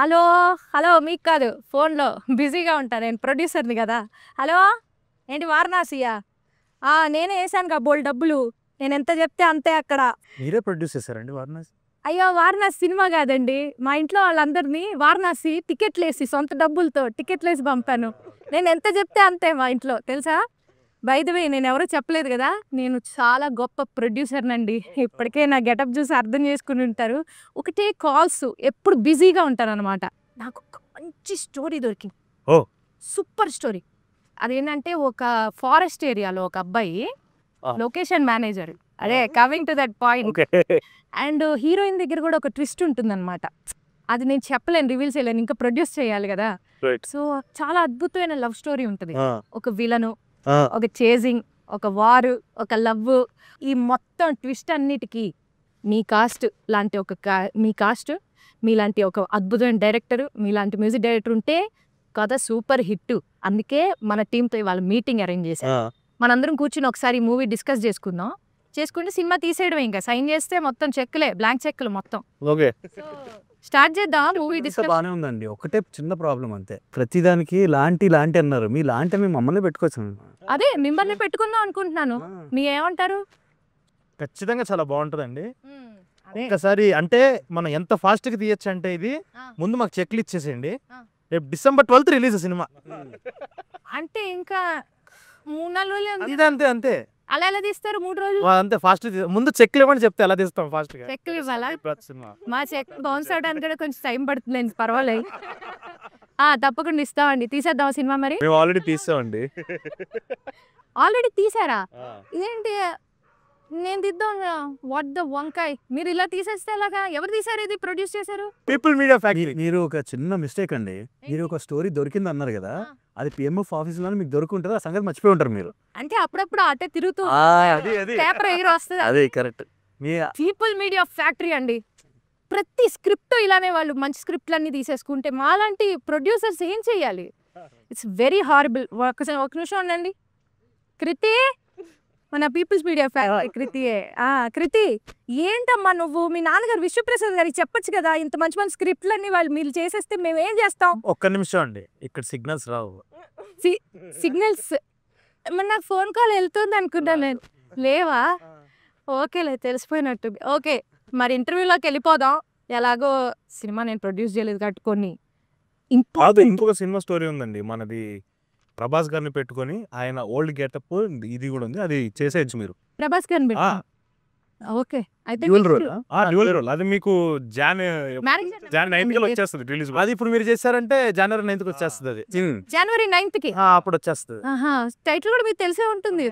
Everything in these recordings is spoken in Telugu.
హలో హలో మీకు కాదు ఫోన్లో బిజీగా ఉంటాను నేను ప్రొడ్యూసర్ని కదా. హలో ఏంటి వారణాసియా? నేనే వేసాను బోల్ డబ్బులు, నేను ఎంత చెప్తే అంతే అక్కడ. మీరే ప్రొడ్యూస్ చేశారండి వారణాసి? అయ్యో వారణాసి సినిమా కాదండి, మా ఇంట్లో వాళ్ళందరినీ వారణాసి టికెట్లు వేసి సొంత డబ్బులతో టికెట్లు వేసి పంపాను. నేను ఎంత చెప్తే అంతే మా ఇంట్లో, తెలుసా? బై ద వే నేను ఎవరో చెప్పలేదు కదా, నేను చాలా గొప్ప ప్రొడ్యూసర్నండి. ఇప్పటికే నా గెటప్ చూసి అర్థం చేసుకుని ఉంటారు. ఒకటే కాల్స్, ఎప్పుడు బిజీగా ఉంటాను అనమాట. నాకు ఒక మంచి స్టోరీ దొరికింది. ఓ సూపర్ స్టోరీ. అదేంటంటే ఒక ఫారెస్ట్ ఏరియాలో ఒక అబ్బాయి లొకేషన్ మేనేజర్. అదే coming to that point. And heroine దగ్గర కూడా ఒక ట్విస్ట్ ఉంటుందన్నమాట. అది నేను చెప్పలేను, రివీల్ చేయలేను, ఇంకా ప్రొడ్యూస్ చేయాలి కదా. సో చాలా అద్భుతమైన లవ్ స్టోరీ ఉంటుంది. ఒక విలను, ఒక చేజింగ్, ఒక వారు, ఒక లవ్, ఈ మొత్తం ట్విస్ట్ అన్నిటికీ మీ కాస్ట్ లాంటి మీ కాస్ట్ మీలాంటి ఒక అద్భుతమైన డైరెక్టర్, మీలాంటి మ్యూజిక్ డైరెక్టర్ ఉంటే కథ సూపర్ హిట్. అందుకే మన టీంతో ఇవాళ మీటింగ్ అరేంజ్ చేశారు. మనందరం కూర్చుని ఒకసారి మూవీ డిస్కస్ చేసుకుందాం. చేసుకుంటే సినిమా తీసేయడమే, ఇంకా సైన్ చేస్తే మొత్తం చెక్లే, బ్లాంక్ చెక్లు మొత్తం. ఓకే స్టార్ట్ చేద్దాం మూవీ డిస్కస్. బాగానే ఉందండి, ఒకటే చిన్న ప్రాబ్లం అంతే. ప్రతిదానికి లాంటి అన్నారు, మీ లాంటి మేము మమ్మల్ని పెట్టుకోవచ్చు. అదే మిమ్మల్ని పెట్టుకుందాం అనుకుంటున్నాను, మీ ఏమంటారు? ఖచ్చితంగా చాలా బాగుంటుందండి. ఒక్కసారి అంటే మనం ఎంత ఫాస్ట్ గా తీయచ్చు అంటే, ఇది ముందు మాకు చెక్లు ఇచ్చేసేయండి, రేపు December 12th రిలీజ్ సినిమా. అంటే ఇంకా 3-4 రోజులు. ఇది అంతే అంతే. అలా ఎలా తీస్తారు 3 రోజులు? అంతే ఫాస్ట్ ముందు చెక్లు ఇవ్వని చెప్తే ఎలా తీస్తాం ఫాస్ట్ గా. చెక్లు ఇవ్వాలా? సినిమా మా చెక్ బౌన్స్ అవడానికి కూడా కొంచెం టైం పడుతుంది, పర్వాలేదు. తప్పకుండా ఇస్తామండి. తీసేద్దాం సినిమా మరి. మేము ఆల్రెడీ తీసామండి. ఆల్రెడీ తీసారా? ఇదేంటి నేను తీద్దాం వాట్ ద వంకాయ్, మీరు ఇలా తీసేస్తే ఎలాగా? ఎవరు తీసారు, ఇది ప్రొడ్యూస్ చేశారు? People media factory. మీరు ఒక చిన్న మిస్టేక్ అండి, మీరు ఒక స్టోరీ దొరికింది అన్నారు కదా, అది PMF ఆఫీస్ లో మీకు దొరుకుంటుంది, ఆ సంగతి మర్చిపోయి ఉంటారు మీరు. అంటే అప్పుడప్పుడు అటే తిరుగుతూ పేపర్ ఎగిరి వస్తుంది. అదే కరెక్ట్. మీ పీపుల్ మీడియా ఫ్యాక్టరీ అండి. ప్రతి స్క్రిప్ట్ ఇలానే వాళ్ళు మంచి స్క్రిప్ట్లు అన్ని తీసేసుకుంటే మాలాంటి ప్రొడ్యూసర్స్ ఏం చేయాలి? It's very horrible. ఒక నిమిషం ఉండండి. కృతి, మన పీపుల్స్ మీడియా ఫ్యాక్టరీ కృతియే. కృతి, ఏంటమ్మా నువ్వు మీ నాన్నగారు విశ్వప్రసాద్ గారికి చెప్పొచ్చు కదా, ఇంత మంచి మంచి స్క్రిప్ట్లు అన్ని వాళ్ళు మీరు చేసేస్తే మేము ఏం చేస్తాం? ఒక్క నిమిషం అండి, ఇక్కడ సిగ్నల్స్ రావు. సిగ్నల్స్ మరి నాకు ఫోన్ కాల్ వెళ్తుంది అనుకున్నాను నేను. లేవా? ఓకేలే, తెలిసిపోయినట్టు. ఓకే, మరి ఇంటర్వ్యూలోకి వెళ్ళిపోదాం. ఎలాగో సినిమా నేను ప్రొడ్యూస్ చేయలేదు కాబట్టి కొన్ని ఇంకొక సినిమా స్టోరీ ఉందండి మనది, ప్రభాస్ గారిని పెట్టుకొని, ఆయన ఓల్డ్ గెటప్ ఇది కూడా ఉంది, అది చేసేయచ్చు మీరు. ప్రభాస్ గారిని ఓకే అయితే డ్యూయల్ రోల్. అది మీకు January 9th వచ్చేస్తుంది రిలీజ్. అది ఇప్పుడు మీరు చేశారంటే January 9th వచ్చేస్తుంది. అది January 9th అప్పుడు వచ్చేస్తుంది. టైటిల్ కూడా మీకు తెలిసే ఉంటుంది.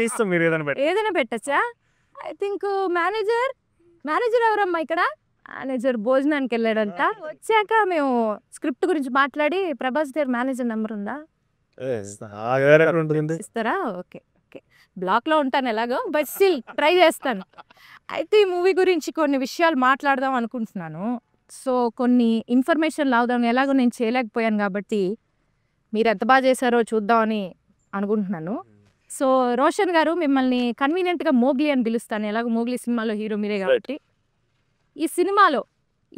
ఇస్తాం, మీరు ఏదైనా పెట్టచ్చా? ఐ థింక్ మేనేజర్ ఎవరమ్మా ఇక్కడ? మేనేజర్ భోజనానికి వెళ్ళాడంట. వచ్చాక మేము స్క్రిప్ట్ గురించి మాట్లాడి, ప్రభాస్ గారి మేనేజర్ నెంబర్ ఉందా? ఇస్తారా? ఓకే ఓకే, బ్లాక్ లో ఉంటాను ఎలాగో, బట్ స్టిల్ ట్రై చేస్తాను. అయితే ఈ మూవీ గురించి కొన్ని విషయాలు మాట్లాడదాం అనుకుంటున్నాను. సో కొన్ని ఇన్ఫర్మేషన్ లాగుదాం, ఎలాగో నేను చేయలేకపోయాను కాబట్టి మీరు ఎంత బాగా చేశారో చూద్దామని అనుకుంటున్నాను. సో రోషన్ గారు, మిమ్మల్ని కన్వీనియంట్గా మోగ్లీ అని పిలుస్తాను, ఎలాగో మోగ్లీ సినిమాలో హీరో మీరే కాబట్టి. ఈ సినిమాలో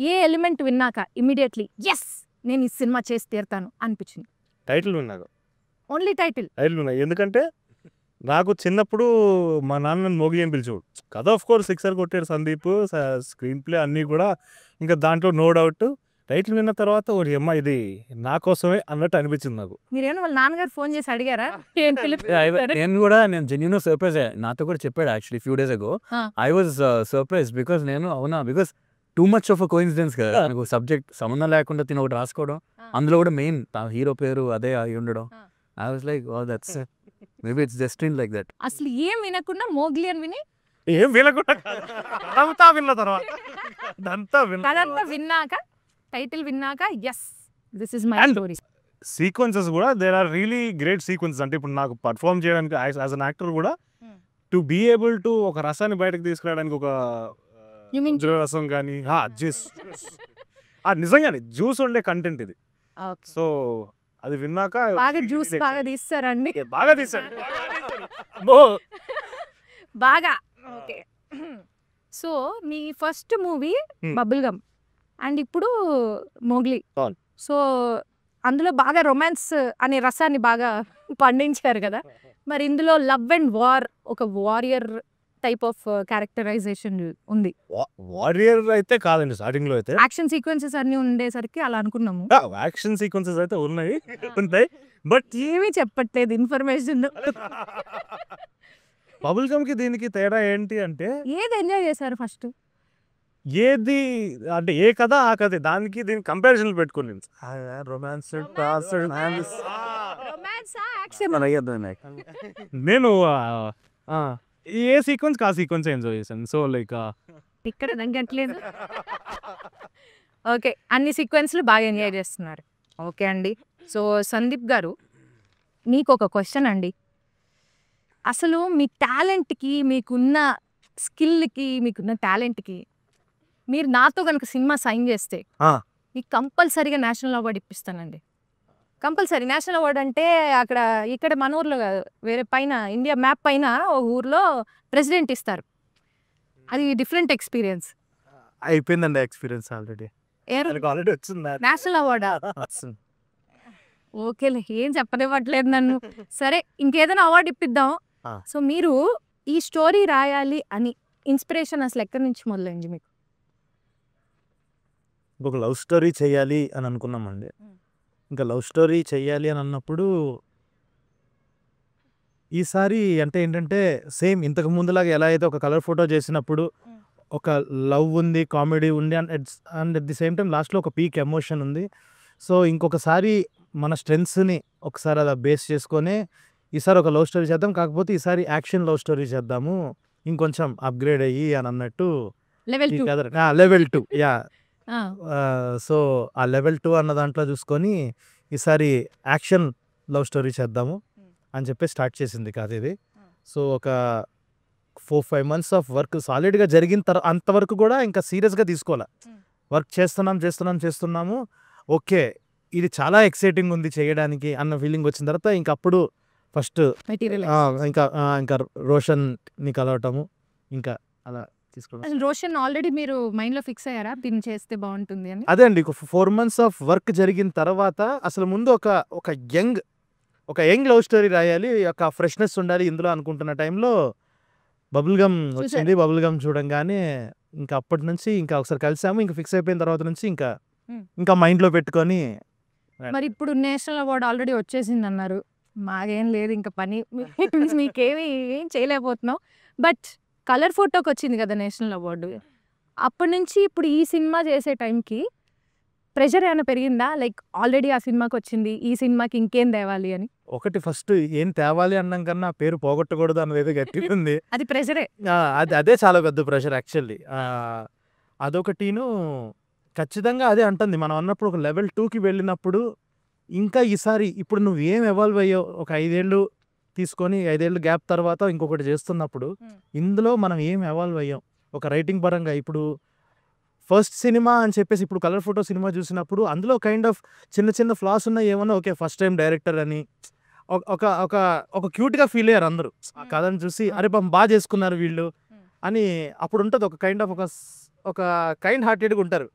ఏ ఎలిమెంట్ విన్నాక ఇమీడియట్లీ ఎస్ నేను ఈ సినిమా చేసి తీరుతాను అనిపించింది? టైటిల్ విన్నాక. ఓన్లీ టైటిల్ విన్నా, ఎందుకంటే నాకు చిన్నప్పుడు మా నాన్న మోగ్లీ అని పిలిచేవాడు. కథ ఆఫ్ కోర్స్ సిక్సర్ కొట్టాడు సందీప్, స్క్రీన్ ప్లే అన్నీ కూడా ఇంకా దాంట్లో నో డౌట్. టైటిల్ విన్న తర్వాత ఒకటి అమ్మ ఇది నా కోసమే అన్నట్టు అనిపించింది నాకు. మీరేమో వాళ్ళ నాన్నగారు ఫోన్ చేసి అడిగారా? నేను జెన్యూన్ సర్ప్రైజ్ అయ్యా, నాతో కూడా చెప్పాడు యాక్చువల్లీ ఫ్యూ డేస్ అగో. I was surprise because because too much of a coincidence కదా, నాకు సబ్జెక్ట్ సంబంధం లేకుండా తిని ఒకటి రాసుకోవడం, అందులో కూడా మెయిన్ హీరో పేరు అదే అయి ఉండడం. I was like oh that's maybe it's destiny like that. అసలు ఏం వినకుండా మోగ్లీ అని విని ఏం వినకుండా విన్న తర్వాత కథంతా విన్నాక టైటిల్ విన్నాక yes this is my story. Sequences కూడా there are really great sequences. అంటే ఇప్పుడు నాకు పర్ఫార్మ్ చేయడానికి యాజ్ అన్ యాక్టర్ కూడా టు బీ ఏబుల్ టు ఒక రసాన్ని బయటకు తీసుకురావడానికి, ఒక రసం కానీ జ్యూస్, నిజంగానే జ్యూస్ ఉండే కంటెంట్ ఇది. సో అది విన్నాక బాగా జ్యూస్ బాగా తీస్తారండి, బాగా తీసారు బాగా. ఓకే, సో మీ first movie bubble gum and ఇప్పుడు మోగ్లీ. అవును. సో అందులో బాగా రొమాన్స్ అనే రసాన్ని బాగా పండించారు కదా. మరి ఇందులో లవ్ అండ్ వార్ ఒక వారియర్ టైప్ ఆఫ్ క్యారెక్టరైజేషన్ ఉంది. వారియర్ అయితే కాదండి స్టార్టింగ్ లో అయితే. యాక్షన్ సీక్వెన్సెస్ అన్ని ఉండేసరికి అలా అనుకున్నాము. యాక్షన్ సీక్వెన్సెస్ అయితే ఉంటాయి బట్ ఏమీ చెప్పట్లేదు ఇన్ఫర్మేషన్. బబుల్ గమ్ కి దీనికి తేడా ఏంటి అంటే ఏది ఎంజాయ్ చేశారు ఫస్ట్? ఏది అంటే ఏ కథ ఆ కథ దానికి దీనికి కంపారిజన్ పెట్టుకుని రొమాన్స్ నేను ఏ సీక్వెన్స్ ఆ సీక్వెన్స్ ఎంజాయ్ చేశాను. సో లైక్ ఇక్కడ తగ్గట్లేదు. ఓకే, అన్ని సీక్వెన్స్లు బాగా ఎంజాయ్ చేస్తున్నారు. ఓకే అండి. సో సందీప్ గారు, మీకు ఒక క్వశ్చన్ అండి. అసలు మీ టాలెంట్కి, మీకున్న స్కిల్కి, మీకున్న టాలెంట్కి మీరు నాతో కనుక సినిమా సైన్ చేస్తే మీకు కంపల్సరీగా నేషనల్ అవార్డు ఇప్పిస్తానండి. కంపల్సరీ నేషనల్ అవార్డు అంటే అక్కడ ఇక్కడ మన ఊర్లో కాదు, వేరే పైన ఇండియా మ్యాప్ పైన ఒక ఊర్లో ప్రెసిడెంట్ ఇస్తారు. అది డిఫరెంట్ ఎక్స్పీరియన్స్. అయిపోయిందండి ఎక్స్పీరియన్స్ ఆల్రెడీ వచ్చింది నేషనల్ అవార్డా? ఓకేలే, ఏం చెప్పనివ్వట్లేదు నన్ను. సరే, ఇంకేదైనా అవార్డు ఇప్పిద్దాం. సో మీరు ఈ స్టోరీ రాయాలి అని ఇన్స్పిరేషన్ అసలు ఎక్కడి నుంచి మొదలైంది మీకు? ఒక లవ్ స్టోరీ చేయాలి అని అనుకున్నామండి. ఇంకా లవ్ స్టోరీ చేయాలి అని అన్నప్పుడు ఈసారి అంటే ఏంటంటే సేమ్ ఇంతకు ముందులాగా ఎలా అయితే ఒక కలర్ ఫోటో చేసినప్పుడు ఒక లవ్ ఉంది, కామెడీ ఉంది and at the same time లాస్ట్లో ఒక పీక్ ఎమోషన్ ఉంది. సో ఇంకొకసారి మన స్ట్రెంగ్స్ని ఒకసారి అలా బేస్ చేసుకొని ఈసారి ఒక లవ్ స్టోరీ చేద్దాం, కాకపోతే ఈసారి యాక్షన్ లవ్ స్టోరీ చేద్దాము ఇంకొంచెం అప్గ్రేడ్ అయ్యి అని అన్నట్టు లెవెల్ 2 యా. సో ఆ లెవెల్ 2 అన్న దాంట్లో చూసుకొని ఈసారి యాక్షన్ లవ్ స్టోరీ చేద్దాము అని చెప్పి స్టార్ట్ చేసింది కాదు ఇది. సో ఒక 4-5 months ఆఫ్ వర్క్ సాలిడ్గా జరిగిన అంతవరకు కూడా ఇంకా సీరియస్గా తీసుకోవాలి. వర్క్ చేస్తున్నాము. ఓకే, ఇది చాలా ఎక్సైటింగ్ ఉంది చేయడానికి అన్న ఫీలింగ్ వచ్చిన తర్వాత ఇంకా అప్పుడు ఫస్ట్ ఇంకా రోషన్ని కలవటము ఇంకా అలా తీసుకోవడం. రోషన్ ఆల్రెడీ మీరు మైండ్లో ఫిక్స్ అయ్యారా దీన్ని చేస్తే బాగుంటుంది అని? అదే అండి, 4 months ఆఫ్ వర్క్ జరిగిన తర్వాత అసలు ముందు ఒక యంగ్ లవ్ స్టోరీ రాయాలి, ఒక ఫ్రెష్నెస్ ఉండాలి ఇందులో అనుకుంటున్న టైంలో బబుల్ గమ్ వచ్చింది. బబుల్ గమ్ చూడంగానే ఇంకా అప్పటి నుంచి ఇంకా ఒకసారి కలిసాము. ఇంకా ఫిక్స్ అయిపోయిన తర్వాత నుంచి ఇంకా మైండ్లో పెట్టుకొని. మరి ఇప్పుడు నేషనల్ అవార్డు ఆల్రెడీ వచ్చేసింది అన్నారు, మాకేం లేదు ఇంకా పని, మీకేమి ఏం చేయలేకపోతున్నాం. బట్ కలర్ ఫోటోకి వచ్చింది కదా నేషనల్ అవార్డు. అప్పటి నుంచి ఇప్పుడు ఈ సినిమా చేసే టైంకి ప్రెషర్ ఏమైనా పెరిగిందా? లైక్ ఆల్రెడీ ఆ సినిమాకి వచ్చింది, ఈ సినిమాకి ఇంకేం తేవాలి అని. ఒకటి ఫస్ట్ ఏం తేవాలి అన్నాం కన్నా పేరు పోగొట్టకూడదు అన్నది గట్టిగా ఉంది. అది ప్రెషరే. అదే చాలా పెద్ద ప్రెషర్ యాక్చువల్లీ. అదొకటిను ఖచ్చితంగా అదే అంటుంది. మనం అన్నప్పుడు ఒక లెవెల్ 2కి వెళ్ళినప్పుడు ఇంకా ఈసారి ఇప్పుడు నువ్వు ఏం ఎవాల్వ్ అయ్యావు, ఒక 5 ఏళ్ళు తీసుకొని 5 ఏళ్ళు గ్యాప్ తర్వాత ఇంకొకటి చేస్తున్నప్పుడు ఇందులో మనం ఏం ఎవాల్వ్ అయ్యాం ఒక రైటింగ్ పరంగా. ఇప్పుడు ఫస్ట్ సినిమా అని చెప్పేసి ఇప్పుడు కలర్ ఫోటో సినిమా చూసినప్పుడు అందులో కైండ్ ఆఫ్ చిన్న ఫ్లాస్ ఉన్నాయి ఏమన్నా. ఓకే, ఫస్ట్ టైం డైరెక్టర్ అని ఒక క్యూట్గా ఫీల్ అయ్యారు అందరూ ఆ కథను చూసి. అరే పాపం బాగా చేసుకున్నారు వీళ్ళు అని అప్పుడు ఉంటుంది. ఒక కైండ్ ఆఫ్ ఒక కైండ్ హార్టెడ్గా ఉంటారు.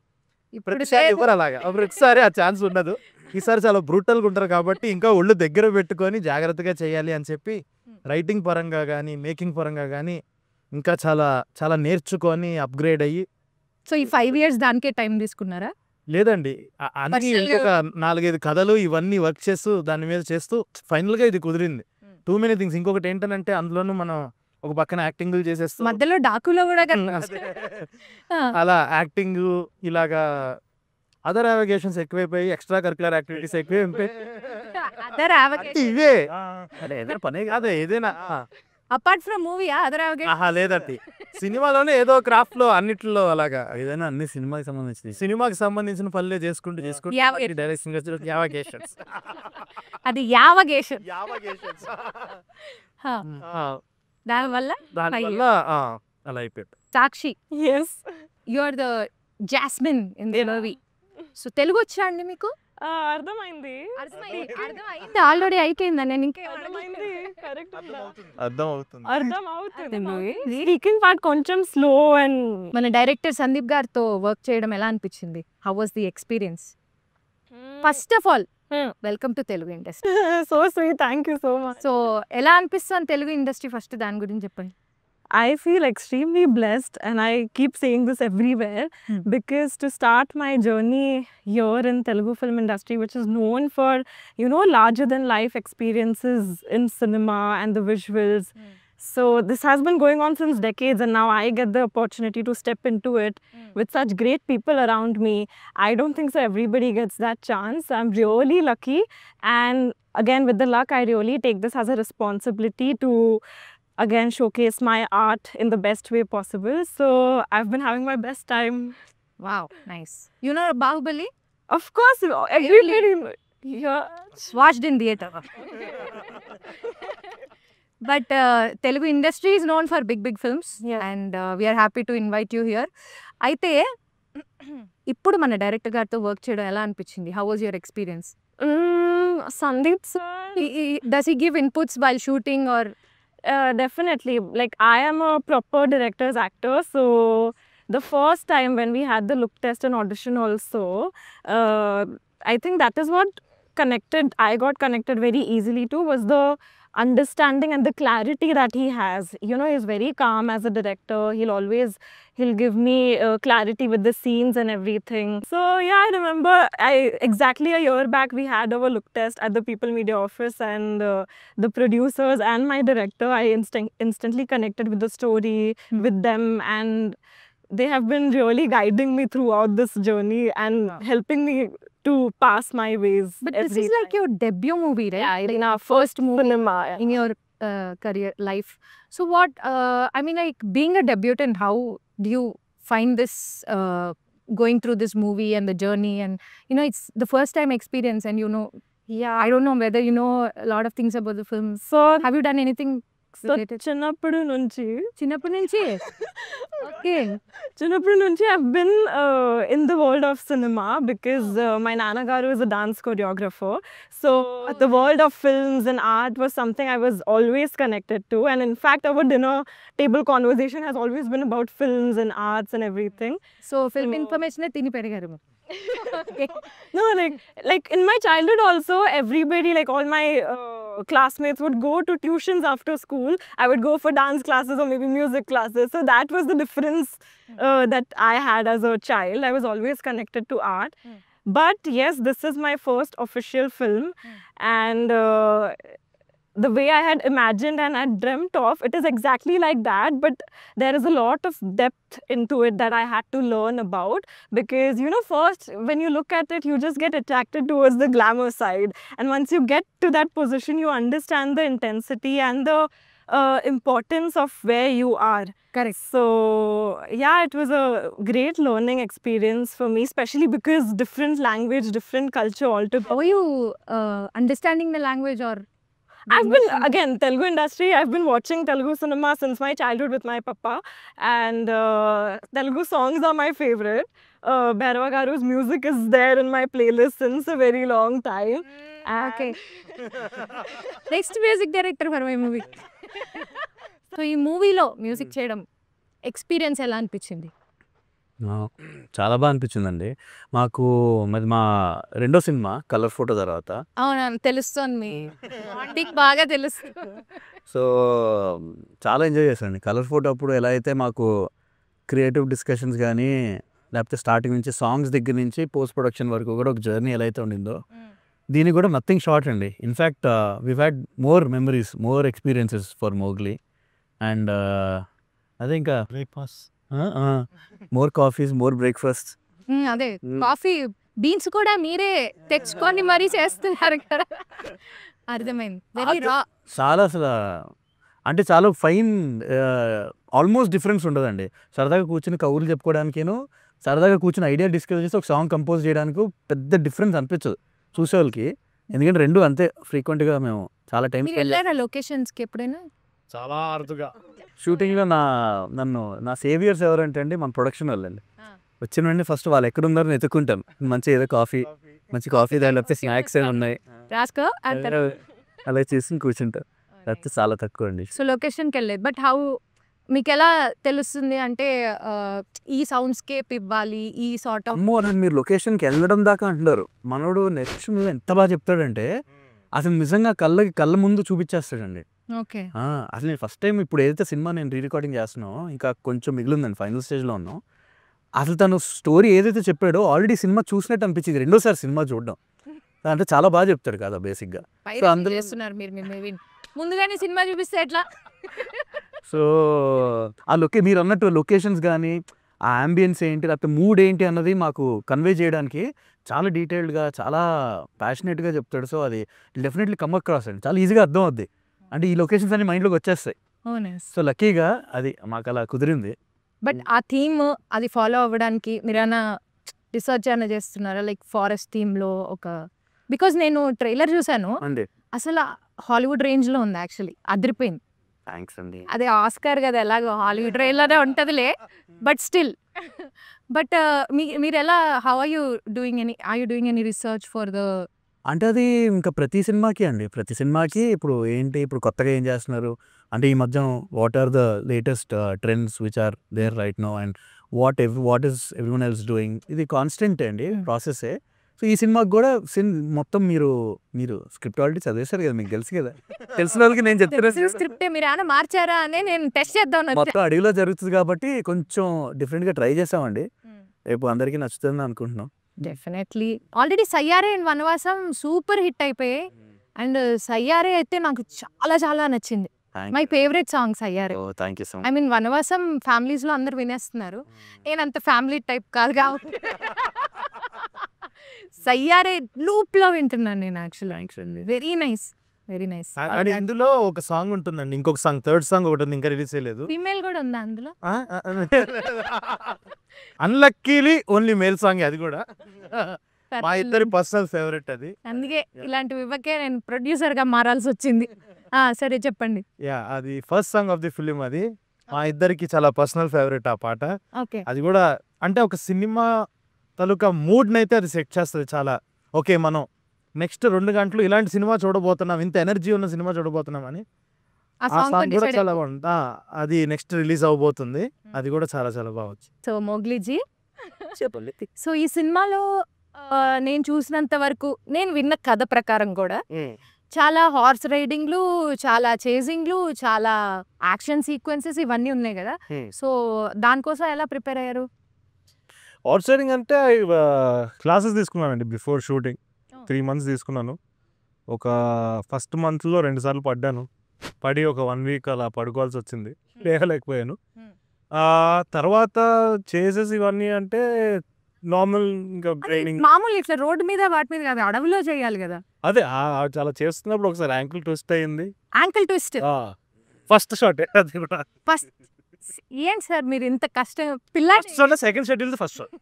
ప్రతిసారి ఎవరు అలాగా, ప్రతిసారి ఆ ఛాన్స్ ఉండదు. ఈసారి చాలా బ్రూటల్గా ఉంటారు కాబట్టి ఇంకా ఒళ్ళు దగ్గర పెట్టుకొని జాగ్రత్తగా చేయాలి అని చెప్పి రైటింగ్ పరంగా కానీ మేకింగ్ పరంగా కానీ ఇంకా చాలా నేర్చుకొని అప్గ్రేడ్ అయ్యి. సో ఈ 5 years దానికే టైం తీసుకున్నారా? లేదండి, అన్ని ఇంకొక 4-5 కథలు ఇవన్నీ వర్క్ చేస్తూ దాని మీద చేస్తూ ఫైనల్గా ఇది కుదిరింది. Too many things. ఇంకొకటి ఏంటంటే అందులోనూ మనం ఒక పక్కన యాక్టింగ్ చేసేస్తూ మధ్యలో డాకులో కూడా అలా యాక్టింగ్ ఇలాగా అదర్ అవగేషన్స్ ఎక్కువైపోయి ఎక్స్ట్రా కరికులర్ యాక్టివిటీస్ ఎక్కువైపోయి ఇవే ఏదైనా పనే కాదు ఏదైనా అపార్ట్ ఫ్రమ్ మూవీ అదర్ లేదండి. సినిమాలోనే ఏదో క్రాఫ్ట్ లో అన్నిట్లో అలాగా ఏదైనా అన్ని సినిమాకి సంబంధించిన పనులే చేసుకుంటూ డైరెక్షన్ అది యావగేషన్. దానివల్ల అలా అయిపోయాడు. Sakshi, you are the jasmine in the movie. So Telugu వచ్చా అండి మీకు? అర్థమైంది ఆల్రెడీ అయిపోయిందా? నేను ఇంకా అర్థమైంది కరెక్ట్ అర్థం అవుతుంది. అర్థం అవుతుంది స్పీకింగ్ పార్ట్ కొంచెం స్లో అండ్ మన డైరెక్టర్ సందీప్ గారితో వర్క్ చేయడం ఎలా అనిపించింది? How was the experience? First of all welcome to Telugu industry. So sweet, thank you so much. So ఎలా అనిపిస్తుంది తెలుగు ఇండస్ట్రీ? ఫస్ట్ దాని గురించి చెప్పండి. I feel extremely blessed, and I keep saying this everywhere, because to start my journey here in Telugu film industry, which is known for, you know, larger than life experiences in cinema and the visuals. So this has been going on since decades, and now I get the opportunity to step into it with such great people around me. I don't think so everybody gets that chance. I'm really lucky, and again, with the luck, I really take this as a responsibility to again showcase my art in the best way possible. So I've been having my best time. Wow, nice. You know Bahubali? Of course, everybody. Yeah. Watched in theater. But Telugu industry is known for big films, and we are happy to invite you here. అయితే ఇప్పుడు మన డైరెక్టర్ గారితో వర్క్ చేయడం ఎలా అనిపించింది? How was your experience? Sandeep sir, Does he give inputs while shooting or? Definitely. Like, I am a proper director's actor, so the first time when we had the look test and audition also, I think that is what I got connected very easily to, was the understanding and the clarity that he has. You know, he's very calm as a director. He'll give me clarity with the scenes and everything. So yeah, I remember exactly a year back we had our look test at the People Media office, and the producers and my director, I instantly connected with the story, with them, and they have been really guiding me throughout this journey and helping me to pass my ways. But this is like your debut movie, right? Yeah, in our first movie in your career life. So what, I mean, like, being a debutant, how do you find this going through this movie and the journey? And you know, it's the first time experience, and you know, I don't know whether you know a lot of things about the film. So have you done anything related? చిన్నప్పటి నుంచి Okay. చిన్నప్పటి నుంచి I've been in the world of cinema, because my Nana Garu is a dance choreographer. So the world of films and art was something I was always connected to. And in fact, our dinner table conversation has always been about films and arts and everything. So film information tini perigaru. Okay. No, like in my childhood also, everybody, like all my classmates would go to tuitions after school. I would go for dance classes or maybe music classes. So that was the difference that I had as a child. I was always connected to art. But yes, this is my first official film, and the way I had imagined and I dreamt of, it is exactly like that, but there is a lot of depth into it that I had to learn about, because, you know, first when you look at it, you just get attracted towards the glamour side, and once you get to that position, you understand the intensity and the importance of where you are. Correct. So yeah, it was a great learning experience for me, especially because different language, different culture altogether. How are you understanding the language? Or I've been, again, Telugu industry, I've been watching Telugu cinema since my childhood with my papa, and Telugu songs are my favorite. Bhairava Garu's music is there in my playlist since a very long time. Okay. Next music director for my movie. So ఈ మూవీలో మ్యూజిక్ చేయడం ఎక్స్పీరియన్స్ ఎలా అనిపించింది? చాలా బాగా అనిపించిందండి మాకు. మరి మా రెండో సినిమా కలర్ ఫోటో తర్వాత అవును, తెలుస్తుంది, మీ బాండింగ్ బాగా తెలుస్తుంది. సో చాలా ఎంజాయ్ చేశానండి కలర్ ఫోటో అప్పుడు. ఎలా అయితే మాకు క్రియేటివ్ డిస్కషన్స్ కానీ, లేకపోతే స్టార్టింగ్ నుంచి సాంగ్స్ దగ్గర నుంచి పోస్ట్ ప్రొడక్షన్ వరకు కూడా ఒక జర్నీ ఎలా అయితే ఉండిందో, దీనికి కూడా నథింగ్ షార్ట్ అండి. In fact we had more memories, more experiences for Mowgli. And అదే ఇంకా breakfast, more coffees, more breakfast. అదే కాఫీ బీన్స్ కూడా మీరే తెచ్చుకొని మరీ చేస్తున్నారు కదా, అర్థమైంది. వెరీ రా. చాలా అసలు అంటే చాలా ఫైన్, ఆల్మోస్ట్ డిఫరెన్స్ ఉండదండి. సరదాగా కూర్చుని కౌర్లు చెప్పుకోవడానికేనో, సరదాగా కూర్చుని ఐడియా డిస్కస్ చేసి ఒక సాంగ్ కంపోజ్ చేయడానికి పెద్ద డిఫరెన్స్ అనిపించదు చూసేవాళ్ళకి. ఎందుకంటే రెండు అంతే ఫ్రీక్వెంట్గా మేము చాలా టైం వెళ్ళారా లొకేషన్స్కి ఎప్పుడైనా? చాలా అరుదుగా. షూటింగ్లో నా సేవియర్స్ ఎవరంటే అండి మన ప్రొడక్షన్ వాళ్ళండి. వచ్చిన వెంటనే ఫస్ట్ వాళ్ళు ఎక్కడున్నారని ఎత్తుకుంటాం, మంచిగా ఏదో కాఫీ మంచి కాఫీ తాగితే స్నాక్స్ ఏమి ఉన్నాయి రాసుకో అంటారు. అలా చేసి కూర్చుంటారు. లేకపోతే చాలా తక్కువ అండి. సో లొకేషన్కి వెళ్ళలేదు. బట్ హౌ మీకు ఎలా తెలుస్తుంది అంటే ఈ సౌండ్స్కేప్ ఇవ్వాలి ఈ సార్ట్ ఆఫ్? అమ్మో అని మీరు లొకేషన్కి వెళ్ళడం దాకా అంటున్నారు. మనోడు నెక్స్ట్ మీద ఎంత బాగా చెప్తాడంటే అసలు నిజంగా కళ్ళ ముందు చూపించేస్తాడండి. ఓకే. అసలు నేను ఫస్ట్ టైం ఇప్పుడు ఏదైతే సినిమా నేను రికార్డింగ్ చేస్తున్నానో ఇంకా కొంచెం మిగిలిందండి, ఫైనల్ స్టేజ్లో ఉన్నాం. అసలు తను స్టోరీ ఏదైతే చెప్పాడో ఆల్రెడీ సినిమా చూసినట్టు అనిపించింది రెండోసారి సినిమా చూడడం. అంటే చాలా బాగా చెప్తాడు కదా బేసిక్గా. సో అందులో చేస్తున్నారు మీరు ముందుగానే సినిమా చూపిస్తే ఎట్లా? సో ఆ మీరు అన్నట్టు లొకేషన్స్ కానీ ఆ అంబియన్స్ ఏంటి లేకపోతే మూడ్ ఏంటి అన్నది మాకు కన్వే చేయడానికి చాలా డీటెయిల్డ్గా చాలా ప్యాషనేట్గా చెప్తాడు. సో అది డెఫినెట్లీ కమ్ అక్రాస్ అండి, చాలా ఈజీగా అర్థం అవుద్ది. అంటే ఈ లొకేషన్స్ అన్ని మైండ్లోకి వచ్చేస్తాయి. సో లక్కీగా అది మాకు అలా కుదిరింది. బట్ ఆ థీమ్ అది ఫాలో అవ్వడానికి మీరైనా రీసెర్చ్ అయినా చేస్తున్నారా? లైక్ ఫారెస్ట్ థీమ్లో ఒక, బికాజ్ నేను ట్రైలర్ చూసాను అండి. అసలు హాలీవుడ్ రేంజ్లో ఉంది యాక్చువల్లీ, అదిరిపోయింది. థ్యాంక్స్ అండి. అదే ఆస్కార్ కదా, ఎలాగో హాలీవుడ్ రేంజ్లోనే ఉంటుందిలే. బట్ స్టిల్ బట్ మీరు ఎలా, how are you doing any research for the? అంటే అది ఇంకా ప్రతి సినిమాకి ఇప్పుడు ఏంటి, ఇప్పుడు కొత్తగా ఏం చేస్తున్నారు అంటే ఈ మధ్య what are the latest trends which are there right no and what is everyone else doing, ఇది కాన్స్టెంట్ అండి ప్రాసెసే. సో ఈ సినిమాకి కూడా మొత్తం మీరు స్క్రిప్ట్ ఆల్రెడీ చదివేశారు కదా, మీకు తెలుసు కదా, తెలిసిన వాళ్ళకి నేను చెప్తాను స్క్రిప్ట్ మీరు ఏమైనా మార్చారా అని నేను టెస్ట్ చేద్దాం. మొత్తం అడవిలో జరుగుతుంది కాబట్టి కొంచెం డిఫరెంట్గా ట్రై చేసామండి. రేపు అందరికీ నచ్చుతుందని అనుకుంటున్నాం. Definitely. Already Saiyaara and Vanavasam super hit అయిపోయాయి. అండ్ సయ్యారే అయితే నాకు చాలా చాలా నచ్చింది. My favourite song Saiyaara. Thank you so much. I mean Vanavasam families లో అందరు వినేస్తున్నారు, నేను అంత ఫ్యామిలీ టైప్ కాదు కాబట్టి సయ్యారే లూప్ లో వింటున్నాను నేను యాక్చువల్లీ. Very nice. అండ్ ఇందులో ఒక సాంగ్ ఉంటుందండి, ఇంకొక సాంగ్, థర్డ్ సాంగ్ ఒకటి ఉంది, ఇంకా రిలీజ్ చేయలేదు. ఫీమేల్ కూడా ఉందా అందులో? అన్లక్కీలీ ఓన్లీ మేల్ సాంగ్, అది కూడా మా ఇద్దరి పర్సనల్ ఫేవరెట్ అది. అందుకే ఇలాంటి ఇవ్వకే నేను ప్రొడ్యూసర్ గా మారాల్సి వచ్చింది. సరే చెప్పండి. అది first song of the film, అది మా ఇద్దరికి చాలా పర్సనల్ ఫేవరెట్ ఆ పాట. ఓకే. అది కూడా అంటే ఒక సినిమా తాలూకా మూడ్ని అయితే అది సెట్ చేస్తుంది చాలా. ఓకే, మనం నెక్స్ట్ 2 గంటలు ఇలాంటి సినిమా చూడబోతున్నాం, ఇంత ఎనర్జీ ఉన్న సినిమా చూడబోతున్నాం అని. ఆ సాంగ్ కూడా చాలా బాగుంది. అది నెక్స్ట్ రిలీజ్ అవబోతుంది, అది కూడా చాలా చాలా బాగుంది. సో మోగ్లీజీ చెప్పండి. సో ఈ సినిమాలో నేను చూసినంత వరకు, నేను విన్న కథ ప్రకారం కూడా చాలా హార్స్ రైడింగ్లు, చాలా చేజింగ్లు, చాలా యాక్షన్ సీక్వెన్సెస్ ఇవన్నీ ఉన్నాయి కదా. సో దానికోసం ఎలా ప్రిపేర్ అయ్యారు? హార్స్ రైడింగ్ అంటే క్లాసెస్ తీసుకున్నానండి బిఫోర్ షూటింగ్. 3 months తీసుకున్నాను. ఒక ఫస్ట్ మంత్లో 2 సార్లు పడ్డాను. పడి ఒక 1 week అలా పడుకోవాల్సి వచ్చింది, లేకపోయాను. తర్వాత చేసేసి ఇవన్నీ అంటే నార్మల్ ఇంకా ట్రైనింగ్, మామూలు ఇట్లా రోడ్డు మీద వాటి మీద కాదు, అడవిలో చేయాలి కదా. అదే చాలా చేస్తున్నప్పుడు ఒకసారి యాంకిల్ ట్విస్ట్ అయ్యింది. యాంకిల్ ట్విస్ట్ ఫస్ట్ షాట్ అది కూడా. ఫస్ట్ ఏంటి సార్ మీరు ఇంత కష్టం, పిల్లాడి సెకండ్ షెడ్యూల్ ఫస్ట్ షాట్.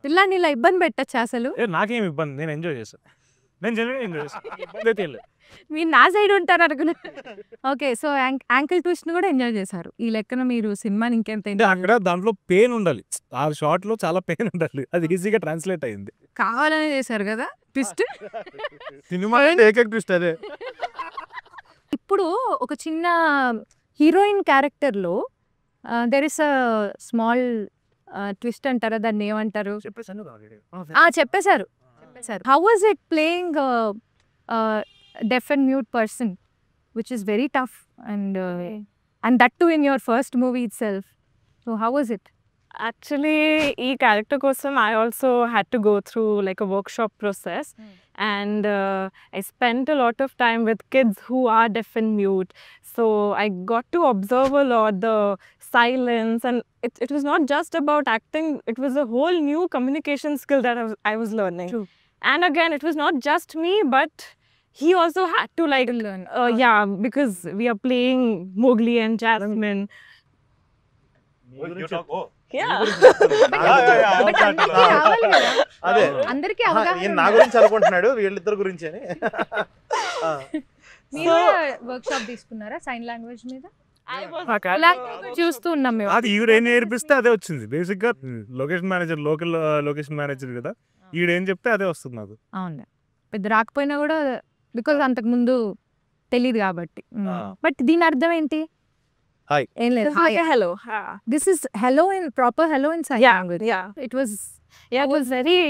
పిల్లాడిని ఇలా ఇబ్బంది పెట్టచ్చు అసలు? నాకేం ఇబ్బంది, నేను ఎంజాయ్ చేశాను, నేను జనరల్గా ఎంజాయ్ చేశాను. మీరు నా సైడ్ ఉంటారు అనుకున్నా. ఓకే, సో యాంకిల్ ట్విస్ట్ ని కూడా ఎంజాయ్ చేశారు. ఈ లెక్కన మీరు సినిమాని ఇంకెంత అక్కడ దాంట్లో పెయిన్ ఉండాలి, ఆ షాట్ లో చాలా పెయిన్ ఉండాలి, అది ఈజీగా ట్రాన్స్లేట్ అయింది. కావాలనే చేశారు కదా ట్విస్ట్. సినిమా ట్విస్ట్ అదే. ఇప్పుడు ఒక చిన్న హీరోయిన్ క్యారెక్టర్లో there is a small twist అంటారా, దాన్ని ఏమంటారు? చెప్పేశారు. How was it playing deaf and mute person, which is very tough, and that too in your first movie itself. So how was it? Actually, ee character kosam I also had to go through like a workshop process, and I spent a lot of time with kids who are deaf and mute. So I got to observe a lot the silence, and it was not just about acting, it was a whole new communication skill that I was learning. True. And again, it was not just me, but he also had to like learn. Because we are playing Mowgli and Jasmine. అదే అందరికీ నా గురించి అనుకుంటున్నాడు, వీళ్ళిద్దరు గురించి అని. మీరు వర్క్షాప్ తీసుకున్నారా సైన్ లాంగ్వేజ్ మీద? చూస్తూ ఉన్నాం మేము. అది ఈవిడ ఏం నేర్పిస్తే అదే వచ్చింది. బేసిక్ గా location manager, local location manager కదా, ఈడేం చెప్తే అదే వస్తుంది నాకు. అవును, పెద్ద రాకపోయినా కూడా బికాజ్ అంతకు ముందు తెలియదు కాబట్టి. బట్ దీని అర్థం ఏంటి? Hi. ఏం లేదు, It's like a hello. This is hello in proper hello in sign Yeah, language. yeah. It was Yeah, it was very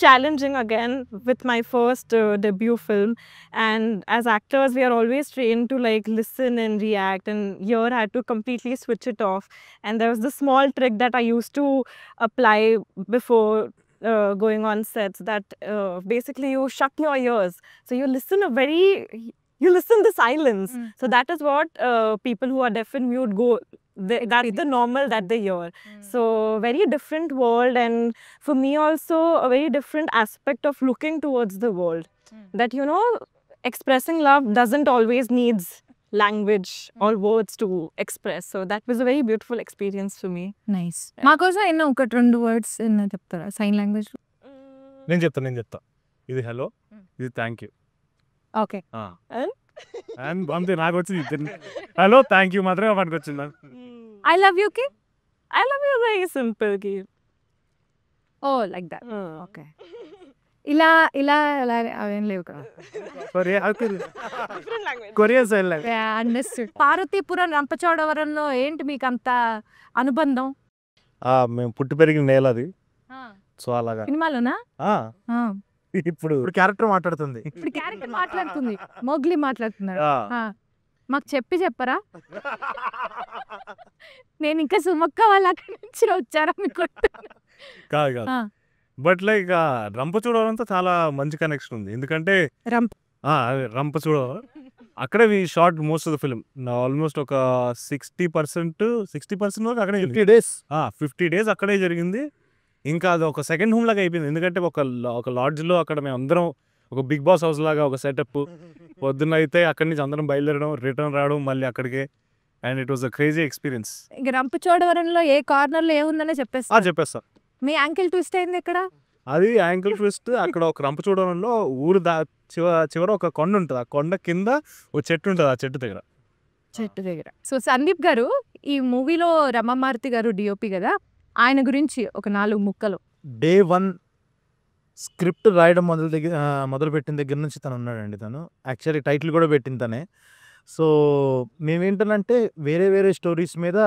challenging again with my first debut film. And as actors, we are always trained to like listen and react. And here I had to completely switch it off. And there was this small trick that I used to apply before going on sets that basically you shut your ears. So you listen the silence. So that is what people who are deaf and mute go. That's the normal that they hear. So very different world, and for me also a very different aspect of looking towards the world. That expressing love doesn't always needs language or words to express. So that was a very beautiful experience for me. Nice. మా కోసం ఎన్నో 1-2 వర్డ్స్ చెప్తారా సైన్ లాంగ్వేజ్? నేను చెప్తా. ఇది హలో, ఇది థ్యాంక్ యూ. ఓకే. అండ్ అంతే, నాకు వచ్చింది హలో థ్యాంక్ యూ మాత్రమే మనకు వచ్చింది. ఐ లవ్ యూ కి? I love you very simple. Oh like that. Okay. ఇలా అవేం లేవు కదా. Different language. Korean sign language. Understood. Parvathipuram రంపచోడవరంలో ఏంటి మీకు అంత అనుబంధం? మేము పుట్టి పెరిగిన నేల అది. సో అలాగా సినిమాలోనా? ఇప్పుడు క్యారెక్టర్ మాట్లాడుతుంది. ఇప్పుడు క్యారెక్టర్ మాట్లాడుతుంది, మోగ్లీ మాట్లాడుతున్నారు. ఆ, మాకు చెప్పరా? నేను ఇంకా సుమక్క వాళ్ళు అక్కడి నుంచి వచ్చారా మీకు? కాదు బట్ లైక్ రంపచోడవరంతో చాలా మంచి కనెక్షన్ ఉంది. ఎందుకంటే రంపచోడవరం అక్కడే we shot most of the film. Almost ఒక 60% వరకు అక్కడే 50 days అక్కడే జరిగింది. ఇంకా అది ఒక సెకండ్ హోమ్ లాగా అయిపోయింది. ఎందుకంటే ఒక లాడ్జ్లో అక్కడ మేము అందరం ఒక బిగ్ బాస్ హౌస్ లాగా ఒక సెటప్. పొద్దున్న అయితే అక్కడి నుంచి అందరం బయలుదేరడం, రిటర్న్ రావడం మళ్ళీ అక్కడికే. And it was a crazy experience. ఇంక రంపచోడవరంలో ఏ కార్నర్ లో ఏముందనే చెప్పేస్తా. మీ యాంకిల్ ట్విస్ట్ అయింది ఎక్కడ? అది యాంకిల్ ట్విస్ట్ అక్కడ ఒక రంపచోడవరంలో ఊరు చివర ఒక కొండ ఉంటుంది. ఆ కొండ కింద ఒక చెట్టు ఉంటుంది. ఆ చెట్టు దగ్గర. సో సందీప్ గారు ఈ మూవీలో రమామారుతి గారు డిఓపి కదా, ఆయన గురించి ఒక 4 ముక్కలు. Day 1 స్క్రిప్ట్ రాయడం మొదలుపెట్టిన దగ్గర నుంచి తను ఉన్నాడండి. తను యాక్చువల్లీ టైటిల్ కూడా పెట్టింది తనే. సో మేమేంటనంటే వేరే స్టోరీస్ మీద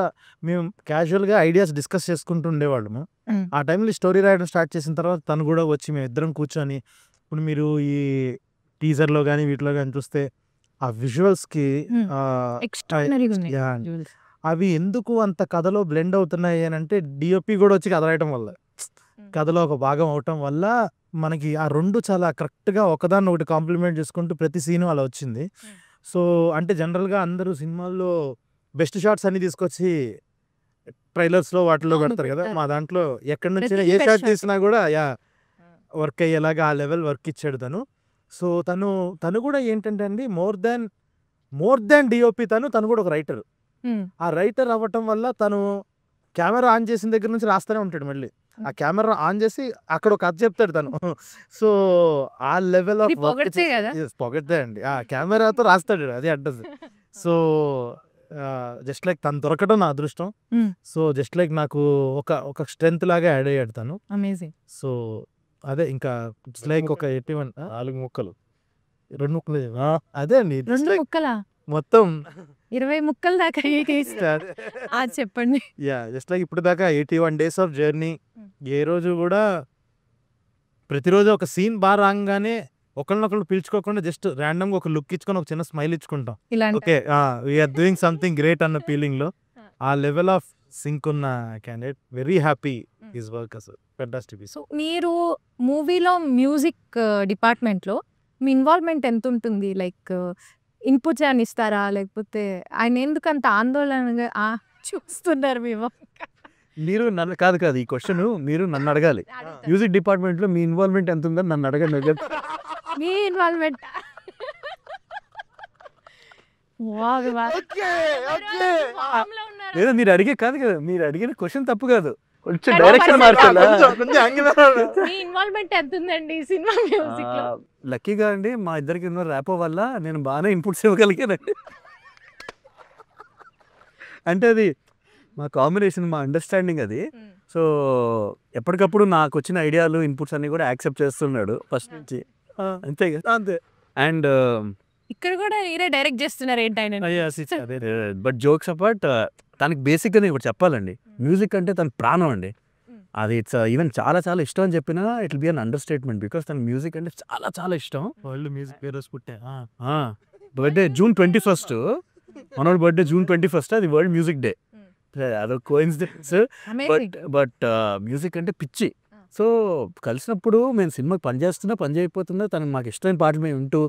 మేము క్యాజువల్గా ఐడియాస్ డిస్కస్ చేసుకుంటూ ఉండేవాళ్ళము. ఆ టైంలో స్టోరీ రాయడం స్టార్ట్ చేసిన తర్వాత తను కూడా వచ్చి మేము ఇద్దరం కూర్చొని, ఇప్పుడు మీరు ఈ టీజర్లో కానీ వీటిలో కానీ చూస్తే ఆ విజువల్స్కి అవి ఎందుకు అంత కథలో బ్లెండ్ అవుతున్నాయి అని అంటే డిఓపి కూడా వచ్చి కథ రాయటం వల్ల, కథలో ఒక భాగం అవటం వల్ల మనకి ఆ రెండు చాలా కరెక్ట్గా ఒకదాన్ని ఒకటి కాంప్లిమెంట్ చేసుకుంటూ ప్రతి సీను అలా వచ్చింది. సో అంటే జనరల్గా అందరూ సినిమాల్లో బెస్ట్ షాట్స్ అన్ని తీసుకొచ్చి ట్రైలర్స్లో వాటిలో పెడతారు కదా. మా దాంట్లో ఎక్కడి నుంచి ఏ షాట్ తీసినా కూడా వర్క్ అయ్యేలాగా ఆ లెవెల్ వర్క్ ఇచ్చాడు తను. సో తను కూడా ఏంటంటే అండి మోర్ దాన్ డిఓపి తను కూడా ఒక రైటర్. ఆ రైటర్ అవ్వటం వల్ల తను కెమెరా ఆన్ చేసిన దగ్గర నుంచి రాస్తూనే ఉంటాడు. మళ్ళీ ఆ కెమెరా ఆన్ చేసి అక్కడ ఒక కథ చెప్తాడు తను. సో ఆ లెవెల్ ఆఫ్ పొగడ్తే అండి. ఆ కెమెరాతో రాస్తాడు, అది అడ్రస్. సో జస్ట్ లైక్ తను దొరకడం నా అదృష్టం. సో జస్ట్ లైక్ నాకు ఒక స్ట్రెంత్ లాగా యాడ్ అయ్యాడు తను. అమేజింగ్. సో అదే ఇంకా లైక్ ఒక 4 ముక్కలు 2 ముక్కలు అదే అండి. 2 ముక్కలా? మొత్తం 20 ముక్కల దాకా చెప్పండి. జస్ట్ లైక్ ఇప్పుడు దాకా 81 days ఆఫ్ జర్నీ. ఏ రోజు కూడా ప్రతిరోజు ఒక సీన్ బాగా రాగానే ఒకళ్ళనొకళ్ళు పిలుచుకోకుండా జస్ట్ ర్యాండమ్గా ఒక లుక్ ఇచ్చుకొని ఒక చిన్న స్మైల్ ఇచ్చుకుంటాం. Okay we're doing something great అన్న ఫీలింగ్లో ఆ లెవెల్ ఆఫ్ సింక్ ఉన్న candidate. Very happy his work అసలు ఫెంటాస్టిక్. సో మీరు మూవీలో మ్యూజిక్ డిపార్ట్మెంట్లో మీ ఇన్వాల్వ్మెంట్ ఎంత ఉంటుంది? లైక్ ఇన్పుట్స్ అని ఇస్తారా, లేకపోతే ఆయన ఎందుకు అంత ఆందోళనగా చూస్తున్నారు? మీరు నన్ను కాదు ఈ క్వశ్చన్ మీరు నన్ను అడగాలి. మ్యూజిక్ డిపార్ట్మెంట్లో మీ ఇన్వాల్వ్మెంట్ ఎంత ఉందని నన్ను అడగండి. మీ ఇన్వాల్వ్మెంట్ లేదా మీరు అడిగే కాదు కదా, మీరు అడిగిన క్వశ్చన్ తప్పు కాదు, కొంచెం డైరెక్షన్ మార్చాలా? మీ ఇన్వాల్వ్మెంట్ ఎంత ఉందండి సినిమా మ్యూజిక్ లో? లక్కీగా అండి మా ఇద్దరికి ఉన్న ర్యాపో వల్ల నేను బాగానే ఇన్పుట్స్ ఇవ్వగలిగానండి. అంటే అది మా కాంబినేషన్, మా అండర్స్టాండింగ్ అది. సో ఎప్పటికప్పుడు నాకు వచ్చిన ఐడియాలు ఇన్పుట్స్ అన్ని కూడా యాక్సెప్ట్ చేస్తున్నాడు ఫస్ట్ నుంచి. అంతే కదా. అంతే. అండ్ ఇక్కడ కూడా మీరే డైరెక్ట్ చేస్తున్నారు ఏంటంటే. బట్ జోక్స్ అపార్ట్ తనకి బేసిక్గా నేను ఇప్పుడు చెప్పాలండి, మ్యూజిక్ అంటే తన ప్రాణం అండి. అది ఇట్స్ ఈవెన్ చాలా చాలా ఇష్టం అని చెప్పినా it will be an understatement, because తన మ్యూజిక్ అంటే చాలా చాలా ఇష్టం. వరల్డ్ మ్యూజిక్ హీరోస్ పుట్టే. బర్త్డే June 21st, మనోడి బర్త్డే June 21st, అది వరల్డ్ మ్యూజిక్ డే. అదొక కోఇన్సిడెన్స్. బట్ మ్యూజిక్ అంటే పిచ్చి. సో కలిసినప్పుడు మేము సినిమాకి పని చేయకపోతున్నా తనకు మాకు ఇష్టమైన పాటలు మేము వింటూ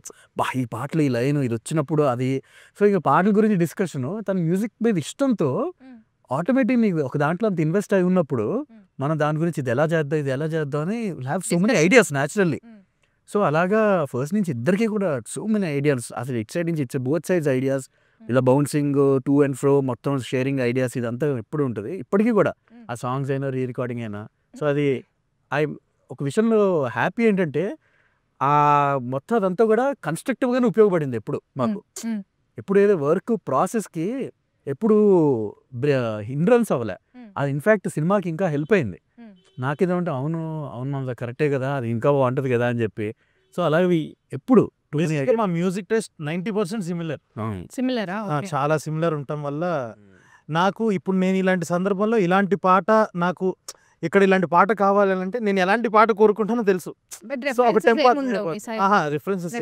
ఈ పాటలు ఈ లైన్ ఇది వచ్చినప్పుడు అది. సో ఇక పాటల గురించి డిస్కషను, తన మ్యూజిక్ మీద ఇష్టంతో ఆటోమేటిక్ నీకు ఒక దాంట్లో అంత ఇన్వెస్ట్ అయి ఉన్నప్పుడు మనం దాని గురించి ఇది ఎలా చేద్దాం అని have so many ideas naturally. So అలాగా ఫస్ట్ నుంచి ఇద్దరికి కూడా సో మెనీ ఐడియాస్, అసలు ఇట్ సైడ్ నుంచి ఇట్స్ బోత్ సైడ్స్ ఐడియాస్, ఇలా బౌన్సింగ్ టు అండ్ ఫ్రో మొత్తం షేరింగ్ ఐడియాస్ ఇదంతా ఎప్పుడు ఉంటుంది ఇప్పటికీ కూడా, ఆ సాంగ్స్ అయినా రీ రికార్డింగ్ అయినా. సో అది ఒక విషయంలో హ్యాపీ ఏంటంటే ఆ మొత్తం అదంతా కూడా కన్స్ట్రక్టివ్గానే ఉపయోగపడింది ఎప్పుడు మాకు. ఎప్పుడు ఏదో వర్క్ ప్రాసెస్కి ఎప్పుడు హిండ్రన్స్ అవ్వలే, అది ఇన్ఫ్యాక్ట్ సినిమాకి ఇంకా హెల్ప్ అయింది. నాకేదంటే అవును మన కరెక్టే కదా, అది ఇంకా బాగుంటుంది కదా అని చెప్పి. సో అలాగే ఎప్పుడు మా మ్యూజిక్ టేస్ట్ 90% సిమిలరా? చాలా సిమిలర్ ఉండటం వల్ల నాకు ఇప్పుడు నేను ఇలాంటి సందర్భంలో ఇలాంటి పాట నాకు ఇక్కడ ఇలాంటి పాట కావాలంటే నేను ఎలాంటి పాట కోరుకుంటానో తెలుసు. సో ఒక రిఫరెన్సెస్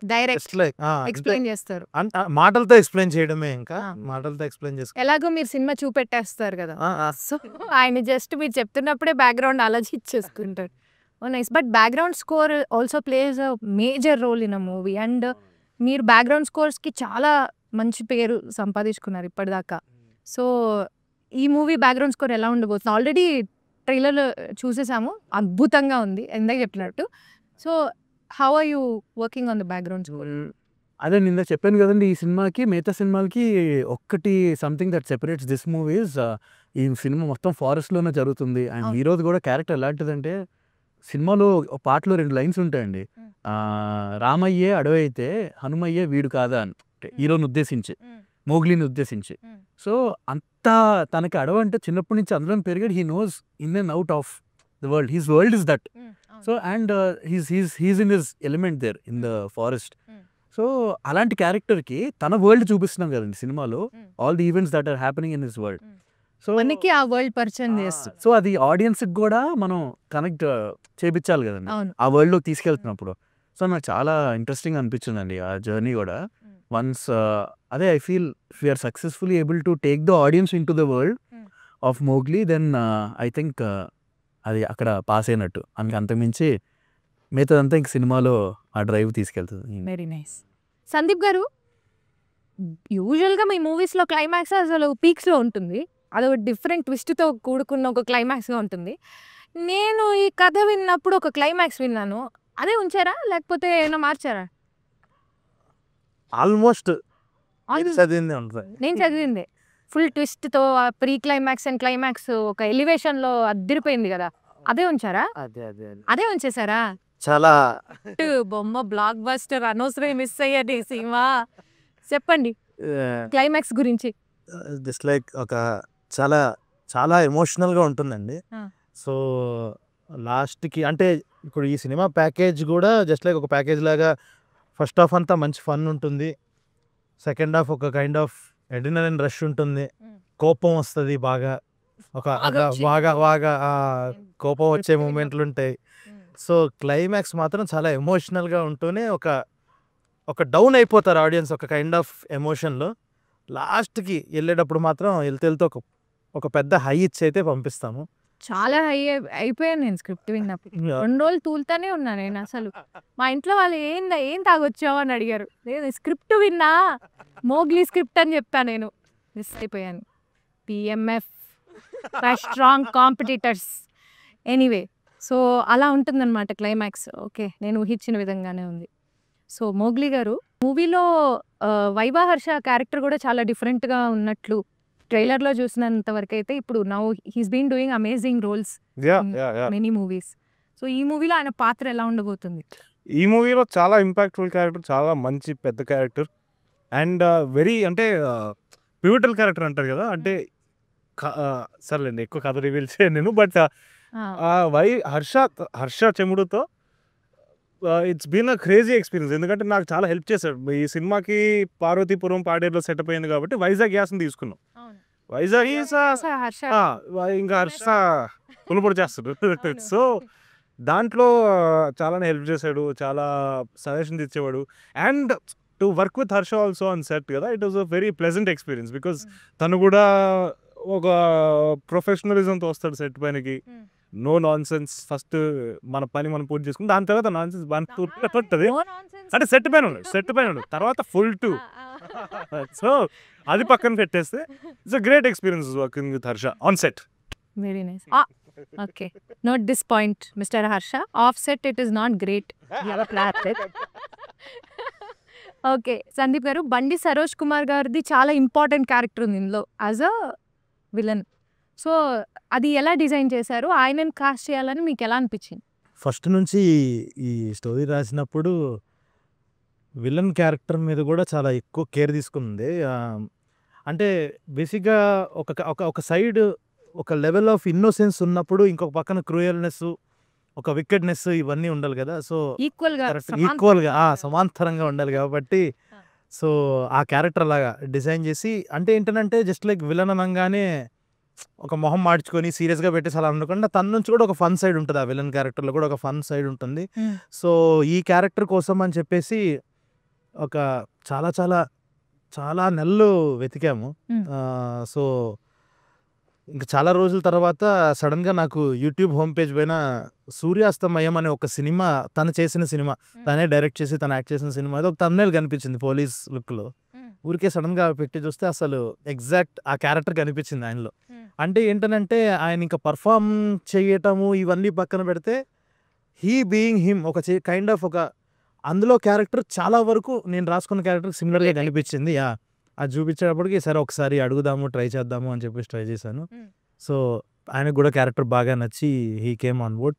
డైరెక్ట్ ఎక్స్ప్లెయిన్ చేస్తారు, మాటలతో ఎక్స్ప్లెయిన్ చేయడమే. ఇంకా మాటలతో ఎక్స్ప్లెయిన్ చేస్తారు. ఎలాగో మీరు సినిమా చూపెట్టేస్తారు కదా, సో ఆయన జస్ట్ మీరు చెప్తున్నప్పుడే బ్యాక్గ్రౌండ్ ఆలోచించేసుకుంటారు. Oh nice. But background score also plays a major role in a movie. And మీరు బ్యాక్గ్రౌండ్ స్కోర్స్కి చాలా మంచి పేరు సంపాదించుకున్నారు ఇప్పటిదాకా. సో ఈ మూవీ బ్యాక్గ్రౌండ్ స్కోర్ ఎలా ఉండబోతుంది? ఆల్రెడీ ట్రైలర్ చూసేసాము, అద్భుతంగా ఉంది ఇందాక చెప్పినట్టు. So how are you working on the background score? అదే నిన్న చెప్పాను కదండి, ఈ సినిమాకి మిగతా సినిమాలకి ఒక్కటి something that separates this movies, ఈ సినిమా మొత్తం ఫారెస్ట్లోనే జరుగుతుంది. అండ్ హీరోది కూడా క్యారెక్టర్ ఎలాంటిదంటే, సినిమాలో ఒక పాటలో 2 లైన్స్ ఉంటాయండి, రామయ్యే అడవి అయితే హనుమయ్యే వీడు కాదా అని, హీరోని ఉద్దేశించి, మోగ్లీని ఉద్దేశించి. సో అంతా తనకి అడవి అంటే చిన్నప్పటి నుంచి అందరం పెరిగాడు. He knows in and out of the world, his world is that. So and he's in his element there in the forest. So అలాంటి క్యారెక్టర్కి తన వరల్డ్ చూపిస్తున్నాం కదండి సినిమాలో, all the events that are happening in his world. So మనకి ఆ వరల్డ్ పరిచయం చేస్తుంది. సో అది ఆడియన్స్కి కూడా మనం కనెక్ట్ చేపించాలి కదండి ఆ వరల్డ్లోకి తీసుకెళ్తున్నప్పుడు. సో నాకు చాలా ఇంట్రెస్టింగ్ అనిపించిందండి ఆ జర్నీ కూడా. వన్స్ అదే I feel if we are successfully able to take the audience in to the world of Mowgli, then I think అది అక్కడ పాస్ అయినట్టు. అంతకుమించి మిగతాదంతా ఇంక సినిమాలో ఆ డ్రైవ్ తీసుకెళ్తుంది. Very nice. సందీప్ గారు, యూజువల్గా మీ మూవీస్లో క్లైమాక్స్ అసలు పీక్స్లో ఉంటుంది, అదొక డిఫరెంట్ ట్విస్ట్తో కూడుకున్న ఒక క్లైమాక్స్గా ఉంటుంది. నేను ఈ కథ విన్నప్పుడు ఒక క్లైమాక్స్ విన్నాను, అదే ఉంచారా లేకపోతే ఏమైనా మార్చారా? ఆల్మోస్ట్ చదివిందే ఉంటుంది. నేను చదివిందే ఫుల్ ట్విస్ట్తో ప్రీ క్లైమాక్స్ అండ్ క్లైమాక్స్ ఒక ఎలివేషన్లో అదిరిపోయింది కదా, అదే ఉంచారా? అదే ఉంచేసారా? చాలా బొమ్మ బ్లాక్ బస్టర్, అనవసరం మిస్ అయ్యాడు ఈ సినిమా. చెప్పండి క్లైమాక్స్ గురించి. జస్ట్ లైక్ ఒక చాలా చాలా ఎమోషనల్గా ఉంటుందండి. సో లాస్ట్కి అంటే ఇప్పుడు ఈ సినిమా ప్యాకేజ్ కూడా జస్ట్ లైక్ ఒక ప్యాకేజ్ లాగా, ఫస్ట్ హాఫ్ అంతా మంచి ఫన్ ఉంటుంది, సెకండ్ హాఫ్ ఒక కైండ్ ఆఫ్ అడ్రినలిన్ రష్ ఉంటుంది, కోపం వస్తుంది బాగా, ఒక బాగా బాగా కోపం వచ్చే మూమెంట్లు ఉంటాయి. సో క్లైమాక్స్ మాత్రం చాలా ఎమోషనల్గా ఉంటూనే ఒక డౌన్ అయిపోతారు ఆడియన్స్ ఒక కైండ్ ఆఫ్ ఎమోషన్లో. లాస్ట్కి వెళ్ళేటప్పుడు మాత్రం వెళ్తే ఒక పెద్ద హై ఇచ్చి అయితే పంపిస్తాము. చాలా హై అయిపోయాను నేను స్క్రిప్ట్ విన్నప్పుడు. 2 రోజులు తూలుతానే ఉన్నాను నేను. అసలు మా ఇంట్లో వాళ్ళు ఏం తాగొచ్చావు అని అడిగారు. లేదు స్క్రిప్ట్ విన్నా, మోగ్లీ స్క్రిప్ట్ అని చెప్పాను. నేను మిస్ అయిపోయాను. PMF strong competitors. Anyway, so అలా ఉంటుందన్నమాట క్లైమాక్స్. ఓకే, నేను ఊహించిన విధంగానే ఉంది. సో మోగ్లీ గారు, మూవీలో వైవా హర్ష క్యారెక్టర్ కూడా చాలా డిఫరెంట్గా ఉన్నట్లు ట్రైలర్లో చూసినంత వరకు అయితే, ఇప్పుడు now he's been doing amazing roles many movies. So ఈ మూవీలో ఆయన పాత్ర ఎలా ఉండబోతుంది? ఈ మూవీలో చాలా ఇంపాక్ట్ఫుల్ క్యారెక్టర్, చాలా మంచి పెద్ద క్యారెక్టర్, అండ్ వెరీ అంటే పివిటల్ క్యారెక్టర్ అంటారు కదా, అంటే సర్లేండి ఎక్కువ కథ రివీల్ చేయను నేను. బట్ హర్ష చెముడుతో it's been a crazy experience. ఎందుకంటే నాకు చాలా హెల్ప్ చేశాడు. ఈ సినిమాకి పార్వతీపురం పాడేరులో సెటప్ అయింది కాబట్టి వైజాగ్ గ్యాస్ని తీసుకున్నాం. వైజాగ్ ఇంకా హర్ష పులుపొడి చేస్తాడు. సో దాంట్లో చాలానే హెల్ప్ చేశాడు, చాలా సజెషన్స్ ఇచ్చేవాడు. And to work with Harsha also on set కదా, it was a very pleasant experience. Because తను కూడా ఒక ప్రొఫెషనలిజంతో వస్తాడు సెట్ పైనకి. నో నాన్ సెన్స్, ఫస్ట్ మన పని మనం పూర్తి చేసుకుని దాని తర్వాత నాన్ సెన్స్ ఉంటుంది. అంటే సెట్ పైన ఉండదు తర్వాత ఫుల్ టు. సో అది పక్కన పెట్టేస్తే it's a great experience working with Harsha on set. Very nice. Okay, note this point mister Harsha. Of set it is not great. Okay Sandeep గారు, బండి సరోజ్ కుమార్ గారిది చాలా ఇంపార్టెంట్ క్యారెక్టర్ ఉంది ఇందులో యాజ్ అ విలన్. సో అది ఎలా డిజైన్ చేశారు, ఆయనని కాస్ట్ చేయాలని మీకు ఎలా అనిపించింది? ఫస్ట్ నుంచి ఈ స్టోరీ రాసినప్పుడు విలన్ క్యారెక్టర్ మీద కూడా చాలా ఎక్కువ కేర్ తీసుకుంది. అంటే బేసిక్గా ఒక సైడ్ ఒక లెవెల్ ఆఫ్ ఇన్నోసెన్స్ ఉన్నప్పుడు ఇంకొక పక్కన క్రూయల్నెస్, ఒక వికెట్నెస్ ఇవన్నీ ఉండాలి కదా. సో ఈక్వల్గా సమాంతరంగా ఉండాలి కాబట్టి సో ఆ క్యారెక్టర్ లాగా డిజైన్ చేసి, అంటే ఏంటంటే జస్ట్ లైక్ విలన్ అనగానే ఒక మొహం మార్చుకొని సీరియస్గా పెట్టేసి అలా అనుకుండా తన నుంచి కూడా ఒక ఫన్ సైడ్ ఉంటుంది. ఆ విలన్ క్యారెక్టర్లో కూడా ఒక ఫన్ సైడ్ ఉంటుంది. సో ఈ క్యారెక్టర్ కోసం అని చెప్పేసి ఒక చాలా చాలా చాలా నెలలు వెతికాము. సో ఇంకా చాలా రోజుల తర్వాత సడన్గా నాకు యూట్యూబ్ హోమ్ పేజ్ పైన సూర్యాస్తమయం అనే ఒక సినిమా, తను చేసిన సినిమా, తనే డైరెక్ట్ చేసి తను యాక్ట్ చేసిన సినిమా, అది ఒక థంబ్నెయిల్ కనిపించింది పోలీస్ లుక్లో. ఊరికే సడన్గా పెట్టి చూస్తే అసలు ఎగ్జాక్ట్ ఆ క్యారెక్టర్ కనిపించింది ఆయనలో. అంటే ఏంటనంటే ఆయన ఇంకా పర్ఫామ్ చేయటము ఇవన్నీ పక్కన పెడితే హీ బీయింగ్ హిమ్ ఒక కైండ్ ఆఫ్ ఒక అందులో క్యారెక్టర్ చాలా వరకు నేను రాసుకున్న క్యారెక్టర్ సిమిలర్గా కనిపించింది. అది చూపించేటప్పటికి సరే ఒకసారి అడుగుదాము, ట్రై చేద్దాము అని చెప్పేసి ట్రై చేశాను. సో ఆయనకు కూడా క్యారెక్టర్ బాగా నచ్చి హీ కేమ్ ఆన్ బోర్డ్.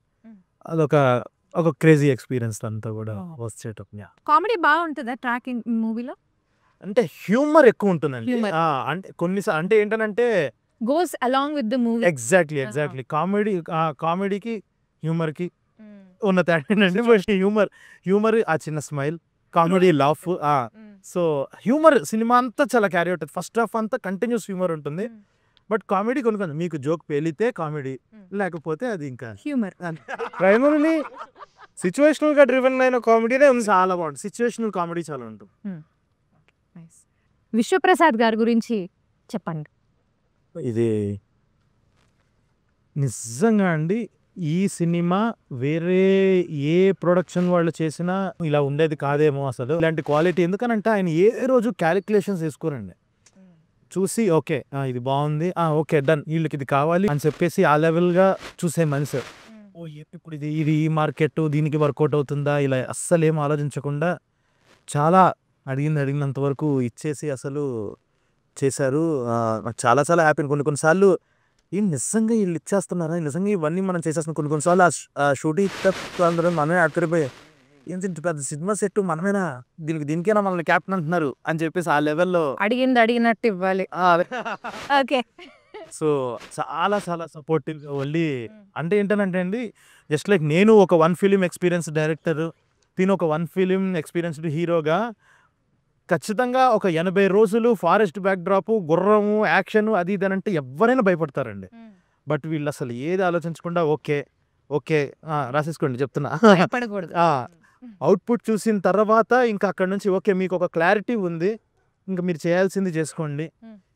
అదొక క్రేజీ ఎక్స్పీరియన్స్ అంతా కూడా వచ్చేటప్పుడు. కామెడీ బాగుంటుందా ట్రాకింగ్ మూవీలో? అంటే హ్యూమర్ ఎక్కువ ఉంటుందండి. అంటే కొన్నిసార్లు అంటే ఏంటంటే goes along with the movie. Exactly కామెడీకి హ్యూమర్కి ఉన్న తేడా ఏంటంటే ఫస్ట్ హ్యూమర్ ఆ చిన్న smile, comedy laugh. So humour సినిమా అంతా చాలా క్యారీ అవుతుంది. ఫస్ట్ హాఫ్ అంతా కంటిన్యూస్ హ్యూమర్ ఉంటుంది. బట్ కామెడీ కొన్ని మీకు జోక్ పేలితే కామెడీ, లేకపోతే అది ఇంకా హ్యూమర్. ప్రైమరీలీ సిచ్యువేషనల్ గా డ్రివెన్ అయిన కామెడీనే ఉంది. చాలా బాగుంటుంది. సిచ్యువేషనల్ కామెడీ చాలా ఉంటుంది. విశ్వప్రసాద్ గారి గురించి చెప్పండి. ఇది నిజంగా అండి, ఈ సినిమా వేరే ఏ ప్రొడక్షన్ వాళ్ళు చేసినా ఇలా ఉండేది కాదేమో అసలు. ఇలాంటి క్వాలిటీ ఎందుకనంటే ఆయన ఏ రోజు క్యాలిక్యులేషన్స్ వేసుకోరండి. చూసి ఓకే ఇది బాగుంది, ఓకే డన్, వీళ్ళకి ఇది కావాలి అని చెప్పేసి ఆ లెవెల్గా చూసే మనిషి. ఇప్పుడు ఇది ఈ మార్కెట్ దీనికి వర్కౌట్ అవుతుందా ఇలా అస్సలు ఏం ఆలోచించకుండా చాలా అడిగినంత వరకు ఇచ్చేసి అసలు చేశారు. నాకు చాలా చాలా హ్యాపీ. కొన్నిసార్లు నిజంగా వీళ్ళు ఇచ్చేస్తున్నారా, నిజంగా ఇవన్నీ మనం చేసేస్తున్నాం. కొన్నిసార్లు ఆ షూటింగ్ అందరూ మనమే ఆడుకుపోయి ఏంటి పెద్ద సినిమా సెట్ మనమేనా, దీనికైనా మనల్ని క్యాప్టెన్ అంటున్నారు అని చెప్పేసి ఆ లెవెల్లో అడిగినట్టు ఇవ్వాలి. ఓకే. సో చాలా చాలా సపోర్టివ్ వెళ్ళి. అంటే ఏంటంటే అండి, జస్ట్ లైక్ నేను ఒక 1 ఫిలిం ఎక్స్పీరియన్స్ డైరెక్టర్, తిను ఒక 1 ఫిలిం ఎక్స్పీరియన్స్డ్ హీరోగా ఖచ్చితంగా ఒక 80 రోజులు ఫారెస్ట్ బ్యాక్డ్రాప్, గుర్రము, యాక్షన్ అది ఇది అంటే ఎవరైనా భయపడతారండి. బట్ వీళ్ళు అసలు ఏది ఆలోచించకుండా ఓకే రాసేసుకోండి చెప్తున్నా. అవుట్పుట్ చూసిన తర్వాత ఇంకా అక్కడ నుంచి ఓకే మీకు ఒక క్లారిటీ ఉంది, ఇంకా మీరు చేయాల్సింది చేసుకోండి,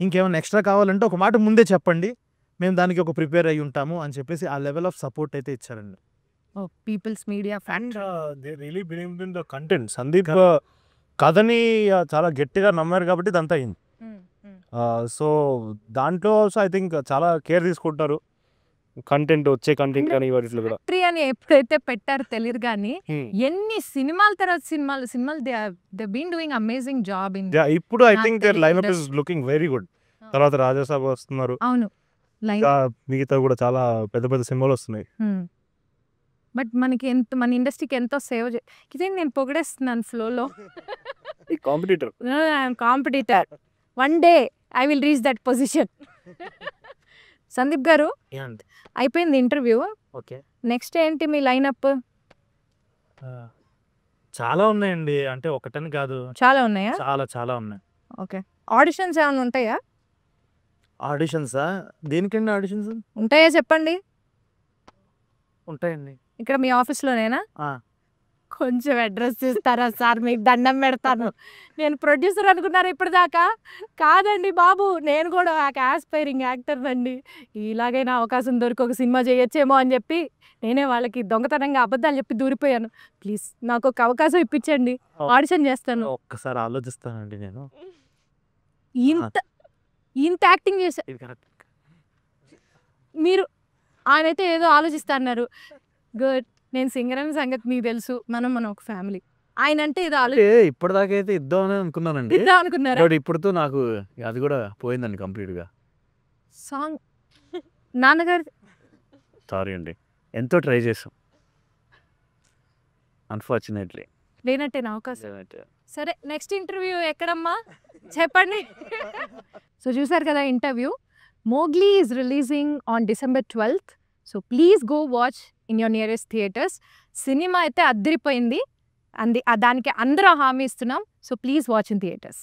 ఇంకేమైనా ఎక్స్ట్రా కావాలంటే ఒక మాట ముందే చెప్పండి, మేము దానికి ఒక ప్రిపేర్ అయ్యి ఉంటాము అని చెప్పేసి ఆ లెవెల్ ఆఫ్ సపోర్ట్ అయితే ఇచ్చారండి. People's media and they really believed in the content. Sandeep కథని చాలా గట్టిగా నమ్మారు కాబట్టి ఇదంతా అయింది. సో దాంట్లో ఆల్సో ఐ థింక్ చాలా కేర్ తీసుకుంటారు. వచ్చే కంటెంట్ కానీ వాటిలో కూడా అని ఎప్పుడైతే పెట్టారో తెలియదు కానీ ఎన్ని సినిమాల తర్వాత సినిమాలు they been doing amazing job in. ఇప్పుడు I think their lineup is looking very good. తర్వాత రాజాసాబ్ వస్తున్నారు. అవును, మిగతా కూడా చాలా పెద్ద పెద్ద సినిమాలు వస్తున్నాయి. బట్ మనకి మన ఇండస్ట్రీకి ఎంతో సేవ్ ఇదే నేను పొగిడేస్తున్నాను ఫ్లోలో. Competitor one day I will reach that position. Sandeep గారు అయిపోయింది ఇంటర్వ్యూ. ఓకే. నెక్స్ట్ ఏంటి మీ లైనప్? చాలా ఉన్నాయండి, అంటే ఒకటని కాదు, చాలా ఉన్నాయా? చాలా చాలా ఉన్నాయి. ఓకే. ఆడిషన్స్ ఏమైనా ఉంటాయా? ఆడిషన్సా? దేనికండి ఆడిషన్స్? ఉంటాయా చెప్పండి. ఉంటాయండి. ఇక్కడ మీ ఆఫీస్లోనేనా? ఆ. కొంచెం అడ్రస్ ఇస్తారా సార్, మీకు దండం పెడతాను. నేను ప్రొడ్యూసర్ అనుకున్నారు ఇప్పటిదాకా. కాదండి బాబు, నేను కూడా ఆస్పైరింగ్ యాక్టర్ అండి. ఇలాగైనా అవకాశం దొరికి ఒక సినిమా చేయొచ్చేమో అని చెప్పి నేనే వాళ్ళకి దొంగతనంగా అబద్ధాలు చెప్పి దూరిపోయాను. ప్లీజ్ నాకు ఒక అవకాశం ఇప్పించండి, ఆడిషన్ చేస్తాను. ఒక్కసారి ఆలోచిస్తానండి నేను. ఇంత ఇంత యాక్టింగ్ చేశా ఇది కరెక్ట్. మీరు. ఆయనైతే ఏదో ఆలోచిస్తా అన్నారు. గుడ్. నేను సింగర్ అనే సంగతి మీకు తెలుసు. మనం ఒక ఫ్యామిలీ. ఆయన అంటే ఏదో అంటే ఇప్పటిదాకా అయితే ఇద్దామని అనుకున్నానండి. ఆలోచిద్దాం అనుకున్నారా? బట్ ఇప్పుడుతో నాకు అది కూడా పోయిందండి కంప్లీట్గా. సాంగ్ నాన్నగారు సారీ అండి, ఎంతో ట్రై చేసాం, అన్ఫార్చునేట్లీ. లేనట్టే నా అవకాశం. సరే, నెక్స్ట్ ఇంటర్వ్యూ ఎక్కడమ్మా చెప్పండి. సో చూసారు కదా interview. Mowgli is releasing on December 12th. So please go watch in your nearest theatres. Cinema అయితే అద్దరిపోయింది, దానికి అందరూ హామీ ఇస్తున్నాం. So please watch in theatres.